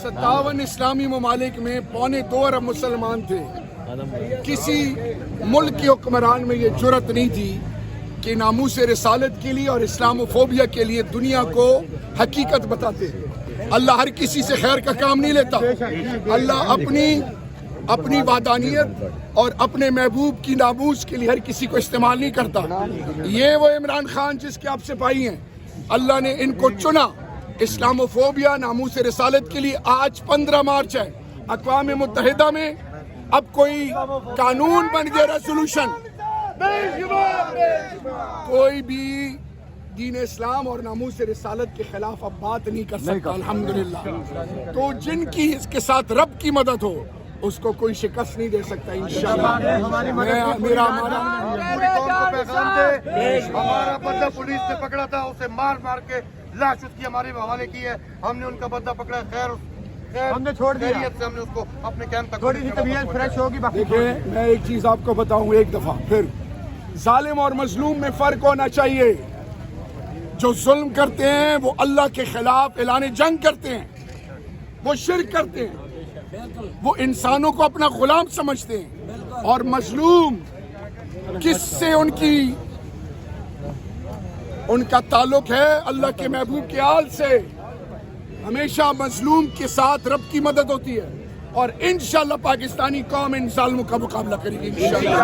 57 اسلامی ممالک میں 1.25 ارب مسلمان تھے. کسی ملک کے حکمران میں یہ جرت نہیں تھی کہ ناموس رسالت کے لیے اور اسلاموفوبیا کے لیے دنیا کو حقیقت بتاتے. اللہ ہر کسی سے خیر کا کام نہیں لیتا. اللہ اپنی وحدانیت اور اپنے محبوب کی ناموس کے لیے ہر کسی کو استعمال نہیں کرتا. یہ وہ عمران خان جس کے آپ سپاہی ہیں، اللہ نے ان کو چنا اسلاموفوبیا ناموس رسالت کے لیے. آج 15 مارچ ہے، اقوام متحدہ میں اب کوئی قانون بن گیا، ریزولوشن. کوئی بھی دین اسلام اور ناموس رسالت کے خلاف اب بات نہیں کر سکتا الحمدللہ. تو جن کی اس کے ساتھ رب کی مدد ہو اس کو کوئی شکست نہیں دے سکتا انشاءاللہ. ہمارا بندہ پولیس نے پکڑا تھا، اسے مار مار کے لاش اس کی ہمارے حوالے کی ہے. ہم نے ان کا بندہ پکڑا، خیر ہم نے چھوڑ دیا، سے ہم نے اس کو اپنے کیمپ تک تھوڑی سی طبیعت فریش ہوگی. دیکھیں میں ایک چیز آپ کو بتاؤں ایک دفعہ پھر، ظالم اور مظلوم میں فرق ہونا چاہیے. جو ظلم کرتے ہیں وہ اللہ کے خلاف اعلان جنگ کرتے ہیں، وہ شرک کرتے ہیں، وہ انسانوں کو اپنا غلام سمجھتے ہیں. اور مظلوم کس سے ان کا تعلق ہے؟ اللہ کے محبوب کے آل سے. ہمیشہ مظلوم کے ساتھ رب کی مدد ہوتی ہے، اور انشاءاللہ پاکستانی قوم ان ظالموں کا مقابلہ کرے گی انشاءاللہ.